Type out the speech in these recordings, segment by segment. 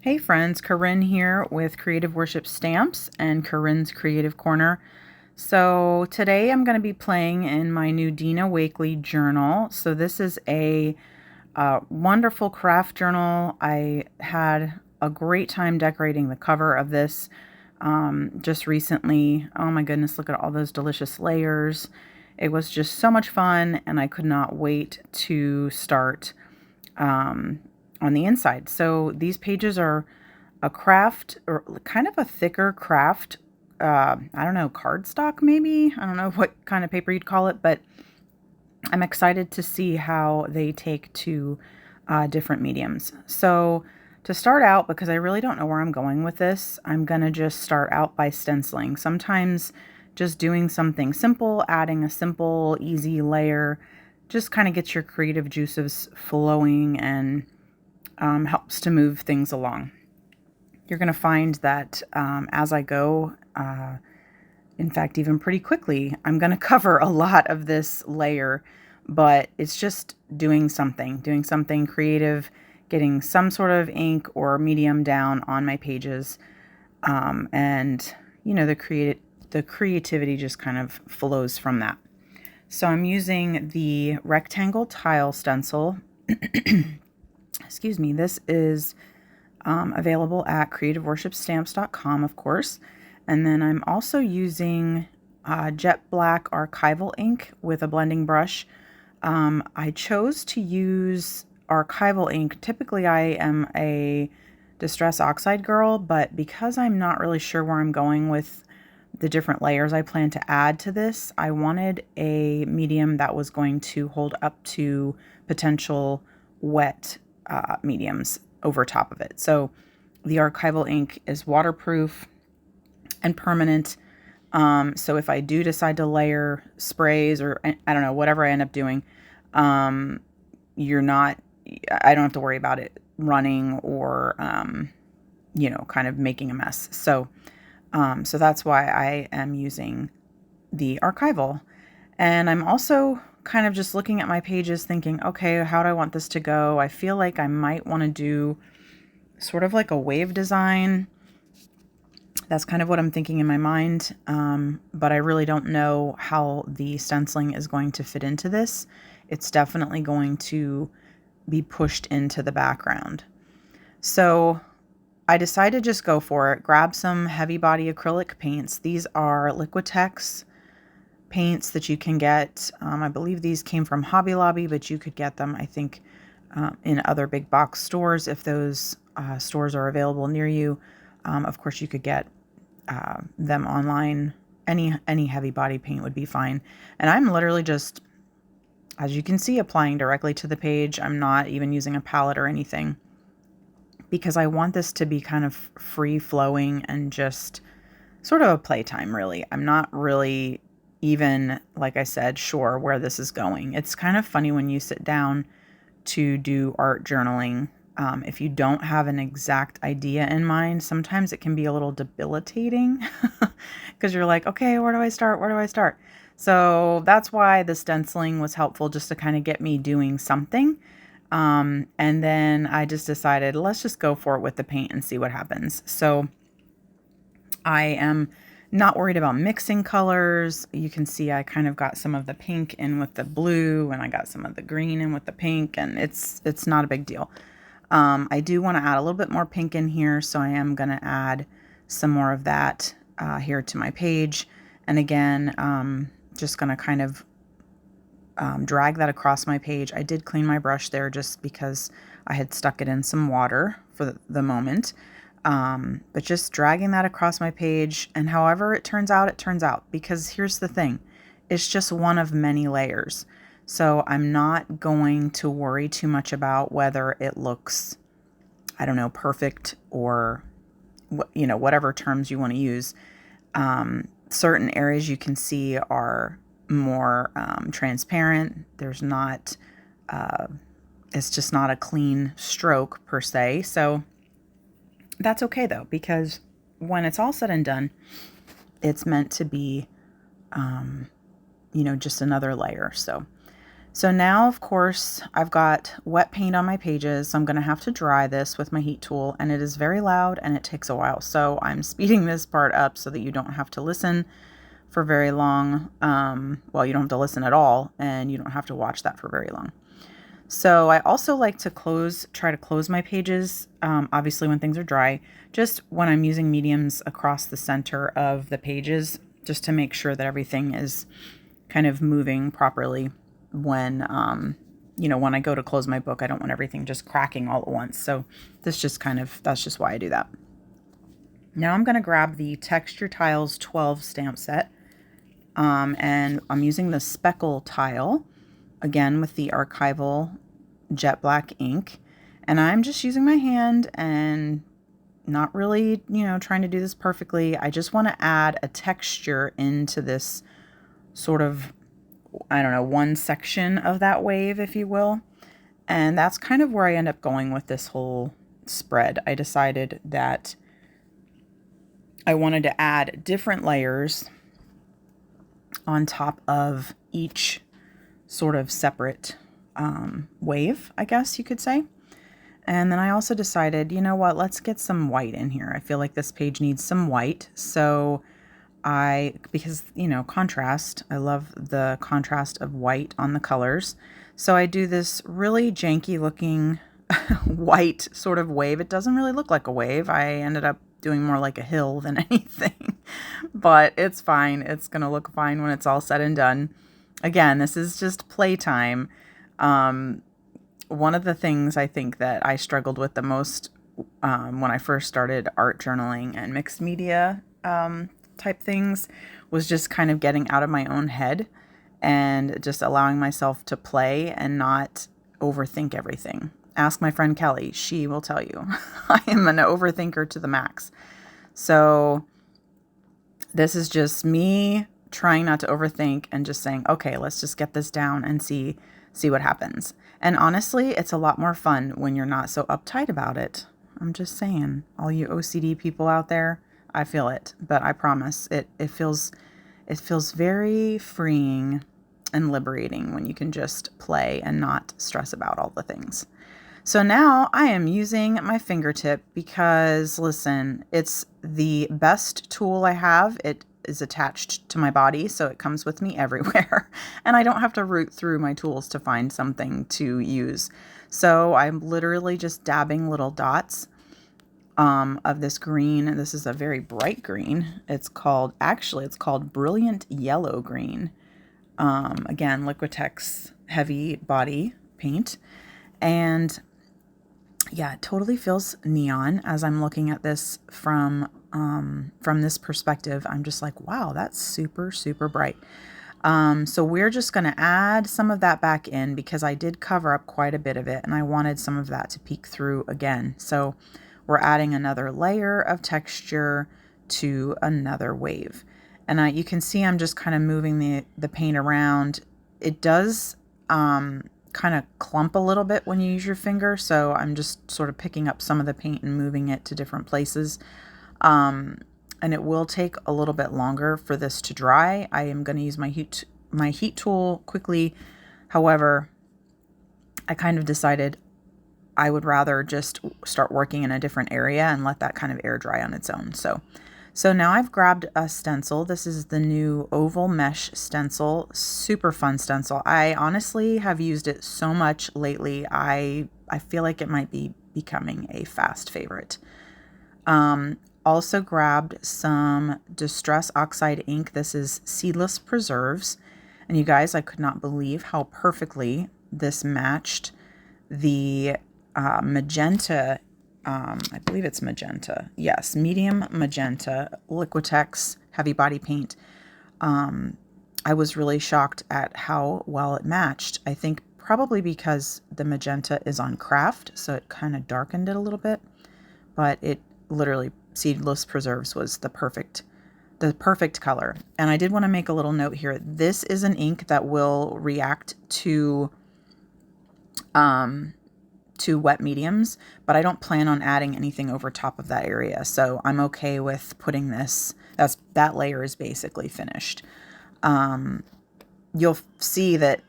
Hey friends, Corinne here with Creative Worship Stamps and Corinne's Creative Corner. So today I'm going to be playing in my new Dina Wakley journal. So this is a wonderful craft journal. I had a great time decorating the cover of this just recently. Oh my goodness, look at all those delicious layers. It was just so much fun, and I could not wait to start um, on the inside. So these pages are a craft, or kind of a thicker craft. I don't know, cardstock maybe? I don't know what kind of paper you'd call it, but I'm excited to see how they take to different mediums. So to start out, because I really don't know where I'm going with this, I'm going to just start out by stenciling. Sometimes just doing something simple, adding a simple, easy layer, just kind of gets your creative juices flowing and helps to move things along. You're going to find that as I go, in fact, even pretty quickly, I'm going to cover a lot of this layer, but it's just doing something creative, getting some sort of ink or medium down on my pages. And, you know, the creativity just kind of flows from that. So I'm using the rectangle tile stencil. Excuse me. This is available at creativeworshipstamps.com, of course. And then I'm also using jet black archival ink with a blending brush. I chose to use archival ink. Typically, I am a Distress Oxide girl, but because I'm not really sure where I'm going with the different layers I plan to add to this, I wanted a medium that was going to hold up to potential wet mediums over top of it. So the archival ink is waterproof and permanent. So if I do decide to layer sprays or I don't know, whatever I end up doing, um, I don't have to worry about it running or, kind of making a mess. So that's why I am using the archival. And I'm also kind of just looking at my pages thinking, okay, how do I want this to go? I feel like I might want to do sort of like a wave design. That's kind of what I'm thinking in my mind, but I really don't know how the stenciling is going to fit into this. It's definitely going to be pushed into the background. So I decided to just go for it, grab some heavy body acrylic paints. These are Liquitex paints that you can get. I believe these came from Hobby Lobby, but you could get them, I think, in other big box stores if those stores are available near you. Of course, you could get them online. Any heavy body paint would be fine. And I'm literally just, as you can see, applying directly to the page. I'm not even using a palette or anything because I want this to be kind of free flowing and just sort of a playtime, really. I'm not really even, like I said, sure where this is going. It's kind of funny when you sit down to do art journaling. If you don't have an exact idea in mind, sometimes it can be a little debilitating because you're like, okay, where do I start? Where do I start? So that's why the stenciling was helpful, just to kind of get me doing something. And then I just decided, let's just go for it with the paint and see what happens. So I am not worried about mixing colors. You can see I kind of got some of the pink in with the blue, and I got some of the green in with the pink, and it's not a big deal. I do want to add a little bit more pink in here, so I am going to add some more of that here to my page. And again, just going to kind of drag that across my page. I did clean my brush there just because I had stuck it in some water for the moment. But just dragging that across my page, and however it turns out, because here's the thing, it's just one of many layers. So I'm not going to worry too much about whether it looks, I don't know, perfect or, whatever terms you want to use. Certain areas you can see are more transparent. There's not, it's just not a clean stroke per se. So that's okay though, because when it's all said and done, it's meant to be, just another layer. So So now, of course, I've got wet paint on my pages, so I'm going to have to dry this with my heat tool, and it is very loud and it takes a while. So I'm speeding this part up so that you don't have to listen for very long. Well, you don't have to listen at all, and you don't have to watch that for very long. So I also like to try to close my pages, obviously when things are dry, just when I'm using mediums across the center of the pages, just to make sure that everything is kind of moving properly when, when I go to close my book. I don't want everything just cracking all at once. So that's just why I do that. Now I'm going to grab the Texture Tiles 12 stamp set, and I'm using the speckle tile, again with the archival jet black ink, and I'm just using my hand and not really, trying to do this perfectly. I just want to add a texture into this sort of, I don't know, one section of that wave, if you will. And that's kind of where I end up going with this whole spread. I decided that I wanted to add different layers on top of each sort of separate wave, I guess you could say. And then I also decided, you know what, let's get some white in here. I feel like this page needs some white. So because, contrast, I love the contrast of white on the colors. So I do this really janky looking white sort of wave. It doesn't really look like a wave. I ended up doing more like a hill than anything, but it's fine. It's going to look fine when it's all said and done. Again, this is just playtime. One of the things I think that I struggled with the most when I first started art journaling and mixed media type things was just kind of getting out of my own head and just allowing myself to play and not overthink everything. Ask my friend Kelly. She will tell you I am an overthinker to the max. So this is just me trying not to overthink and just saying, okay, let's just get this down and see what happens. And honestly, it's a lot more fun when you're not so uptight about it. I'm just saying, all you OCD people out there, I feel it, but I promise it feels very freeing and liberating when you can just play and not stress about all the things. So now I am using my fingertip because, listen, it's the best tool I have. It is attached to my body, so it comes with me everywhere, and I don't have to root through my tools to find something to use. So I'm literally just dabbing little dots of this green. This is a very bright green. It's called Brilliant Yellow Green. Again, Liquitex heavy body paint. And yeah, it totally feels neon as I'm looking at this from this perspective. I'm just like, wow, that's super, super bright. So we're just going to add some of that back in because I did cover up quite a bit of it and I wanted some of that to peek through again. So we're adding another layer of texture to another wave. And you can see I'm just kind of moving the paint around. It does kind of clump a little bit when you use your finger, so I'm just sort of picking up some of the paint and moving it to different places. And it will take a little bit longer for this to dry. I am going to use my heat tool quickly. However, I kind of decided I would rather just start working in a different area and let that kind of air dry on its own. So now I've grabbed a stencil. This is the new oval mesh stencil. Super fun stencil. I honestly have used it so much lately. I feel like it might be becoming a fast favorite. Also grabbed some Distress Oxide ink. This is Seedless Preserves. And you guys, I could not believe how perfectly this matched the magenta, I believe it's magenta. Yes, medium magenta Liquitex heavy body paint. I was really shocked at how well it matched. I think probably because the magenta is on craft, so it kind of darkened it a little bit. But it literally, Seedless Preserves was the perfect color. And I did want to make a little note here. This is an ink that will react to wet mediums, but I don't plan on adding anything over top of that area. So I'm okay with putting this, that layer is basically finished. You'll see that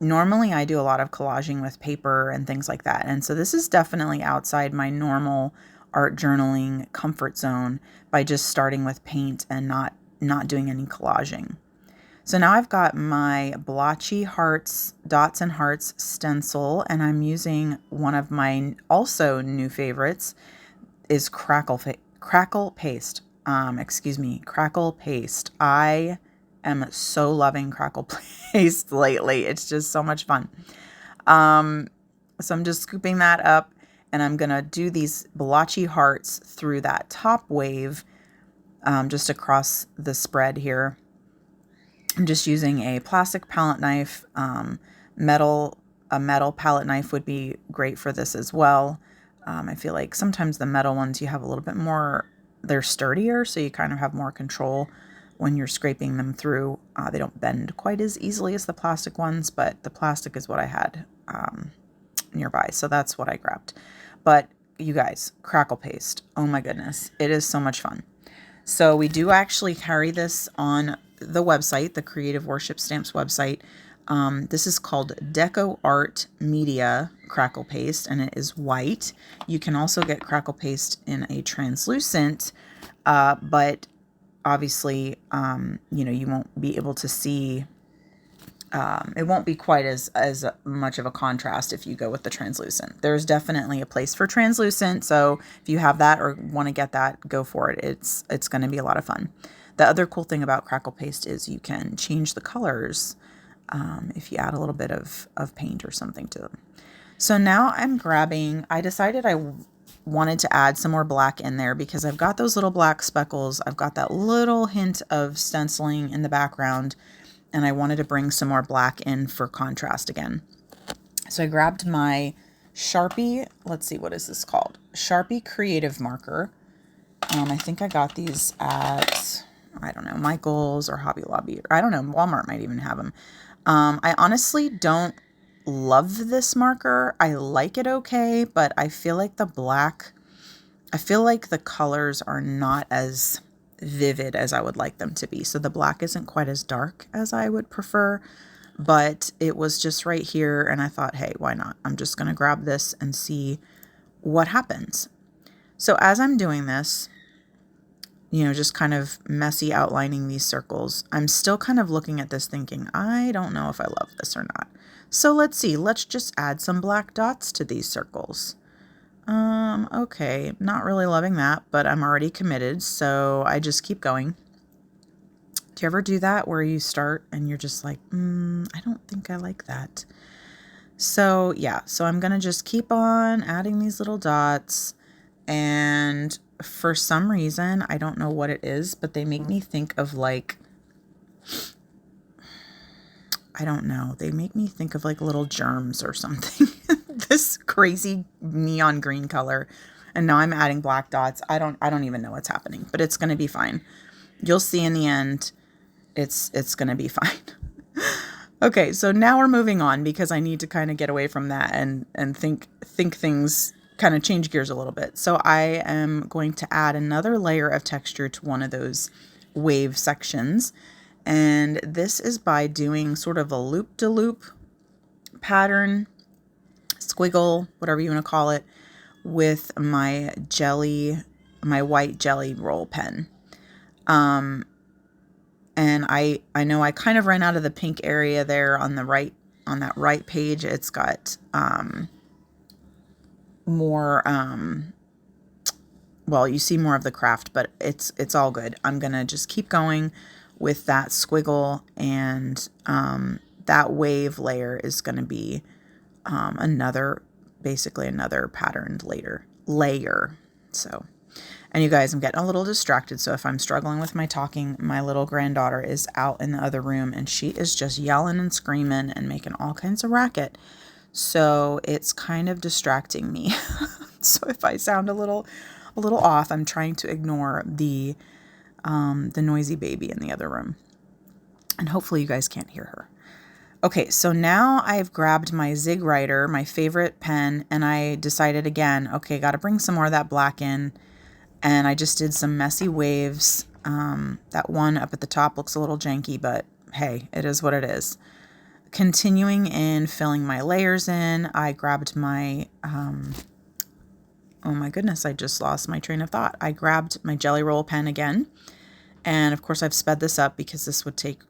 Normally I do a lot of collaging with paper and things like that. And so this is definitely outside my normal art journaling comfort zone by just starting with paint and not doing any collaging. So now I've got my blotchy hearts, dots and hearts stencil, and I'm using one of my also new favorites is Crackle Paste. Crackle Paste. I am so loving Crackle Paste lately. It's just so much fun. So I'm just scooping that up, and I'm going to do these blotchy hearts through that top wave, just across the spread here. I'm just using a plastic palette knife. A metal palette knife would be great for this as well. I feel like sometimes the metal ones, you have a little bit more, they're sturdier, so you kind of have more control when you're scraping them through. They don't bend quite as easily as the plastic ones, but the plastic is what I had nearby, so that's what I grabbed. But you guys, Crackle Paste, oh my goodness, it is so much fun. So we do actually carry this on the website, the Creative Worship Stamps website. This is called Deco Art Media Crackle Paste, and it is white. You can also get Crackle Paste in a translucent, but obviously, you won't be able to see. It won't be quite as much of a contrast if you go with the translucent. There's definitely a place for translucent, so if you have that or want to get that, go for it. It's going to be a lot of fun. The other cool thing about Crackle Paste is you can change the colors if you add a little bit of paint or something to them. So now I decided I wanted to add some more black in there because I've got those little black speckles. I've got that little hint of stenciling in the background, and I wanted to bring some more black in for contrast again. So I grabbed my Sharpie, let's see, what is this called? Sharpie Creative Marker. I think I got these at, I don't know, Michael's or Hobby Lobby. Or I don't know, Walmart might even have them. I honestly don't love this marker. I like it okay, but I feel like the colors are not as vivid as I would like them to be. So the black isn't quite as dark as I would prefer, but it was just right here, and I thought, hey, why not? I'm just going to grab this and see what happens. So as I'm doing this, just kind of messy outlining these circles, I'm still kind of looking at this thinking, I don't know if I love this or not. So let's see, let's just add some black dots to these circles. Okay, not really loving that, but I'm already committed, so I just keep going. Do you ever do that where you start and you're just like, I don't think I like that? So yeah, so I'm gonna just keep on adding these little dots, and for some reason, I don't know what it is, but they make me think of like, I don't know, they make me think of like little germs or something. This crazy neon green color, and now I'm adding black dots. I don't even know what's happening, but it's going to be fine. You'll see in the end, it's going to be fine. Okay, so now we're moving on because I need to kind of get away from that and think things, kind of change gears a little bit. So I am going to add another layer of texture to one of those wave sections, and this is by doing sort of a loop-de-loop pattern, squiggle, whatever you want to call it, with my white jelly roll pen. And I know I kind of ran out of the pink area there on the right, on that right page. It's got more, well, you see more of the craft, but it's all good. I'm going to just keep going with that squiggle, and that wave layer is going to be basically another patterned layer. So, and you guys, I'm getting a little distracted. So if I'm struggling with my talking, my little granddaughter is out in the other room, and she is just yelling and screaming and making all kinds of racket. So it's kind of distracting me. So if I sound a little off, I'm trying to ignore the noisy baby in the other room. And hopefully you guys can't hear her. Okay, so now I've grabbed my Zig Writer, my favorite pen, and I decided again, okay, got to bring some more of that black in. And I just did some messy waves. That one up at the top looks a little janky, but hey, it is what it is. continuing in filling my layers in, I grabbed my, oh my goodness, I just lost my train of thought. I grabbed my Gelly Roll pen again. And of course I've sped this up because this would take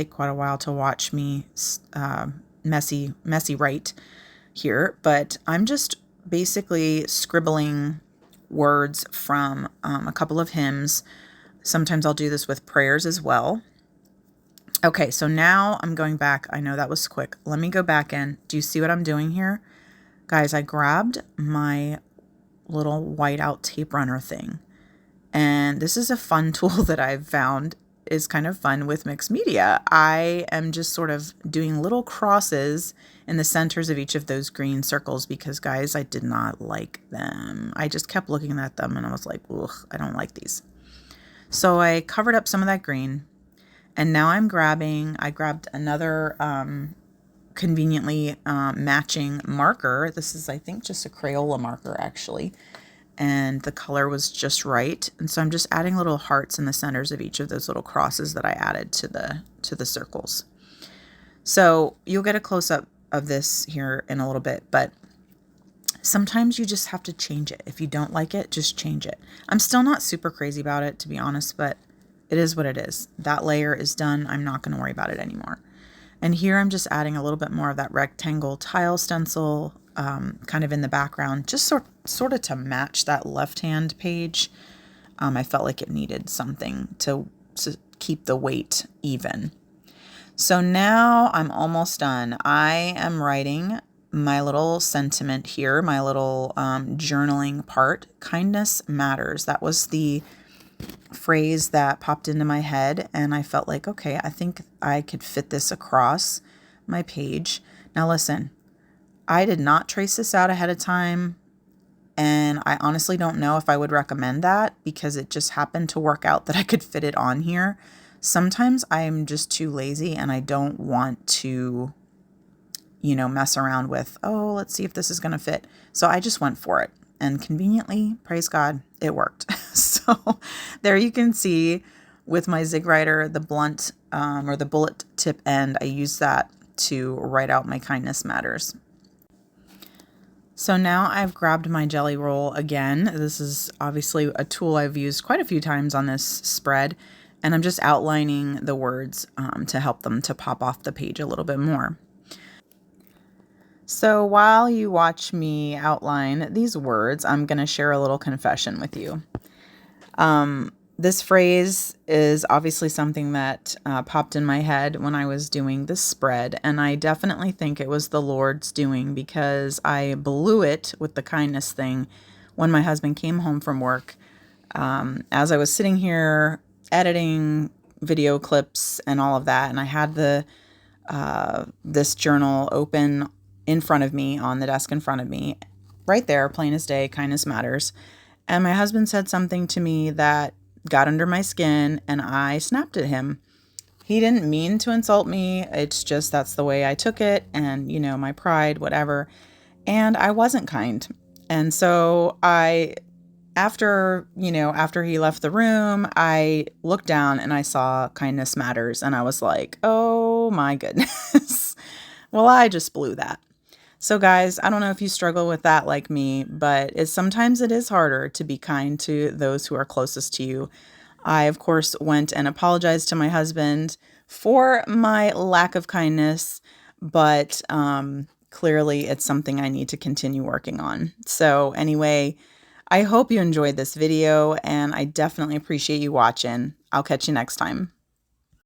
quite a while to watch me messy write here. But I'm just basically scribbling words from a couple of hymns. Sometimes I'll do this with prayers as well. Okay, so now I'm going back. I know that was quick. Let me go back in. Do you see what I'm doing here? Guys, I grabbed my little whiteout tape runner thing. And this is a fun tool that I've found is kind of fun with mixed media. I am just sort of doing little crosses in the centers of each of those green circles because, guys, I did not like them. I just kept looking at them and I was like, ugh, I don't like these. So I covered up some of that green. And now I grabbed another conveniently matching marker. This is, I think, just a Crayola marker, actually. And the color was just right. And so I'm just adding little hearts in the centers of each of those little crosses that I added to the circles. So you'll get a close-up of this here in a little bit, but sometimes you just have to change it. If you don't like it, just change it. I'm still not super crazy about it, to be honest, but it is what it is. That layer is done. I'm not going to worry about it anymore. And here I'm just adding a little bit more of that rectangle tile stencil kind of in the background, just sort of to match that left-hand page. I felt like it needed something to keep the weight even. So now I'm almost done. I am writing my little sentiment here, my little journaling part. Kindness matters. That was the phrase that popped into my head, and I felt like, okay, I think I could fit this across my page. Now listen, I did not trace this out ahead of time, and I honestly don't know if I would recommend that because it just happened to work out that I could fit it on here. Sometimes I'm just too lazy and I don't want to, mess around with, oh, let's see if this is going to fit. So I just went for it. And conveniently, praise God, it worked. So there you can see with my Zig Writer, the blunt or the bullet tip end, I use that to write out my kindness matters. So now I've grabbed my Gelly Roll again. This is obviously a tool I've used quite a few times on this spread, and I'm just outlining the words to help them to pop off the page a little bit more. So while you watch me outline these words, I'm going to share a little confession with you. This phrase is obviously something that popped in my head when I was doing this spread, and I definitely think it was the Lord's doing because I blew it with the kindness thing when my husband came home from work. As I was sitting here editing video clips and all of that, and I had this journal open in front of me on the desk in front of me, right there, plain as day, kindness matters. And my husband said something to me that got under my skin, and I snapped at him. He didn't mean to insult me. It's just that's the way I took it, and my pride, whatever. And I wasn't kind. And so after he left the room, I looked down and I saw kindness matters, and I was like, oh my goodness. Well, I just blew that. So guys, I don't know if you struggle with that like me, but sometimes it is harder to be kind to those who are closest to you. I, of course, went and apologized to my husband for my lack of kindness, but clearly it's something I need to continue working on. So anyway, I hope you enjoyed this video, and I definitely appreciate you watching. I'll catch you next time.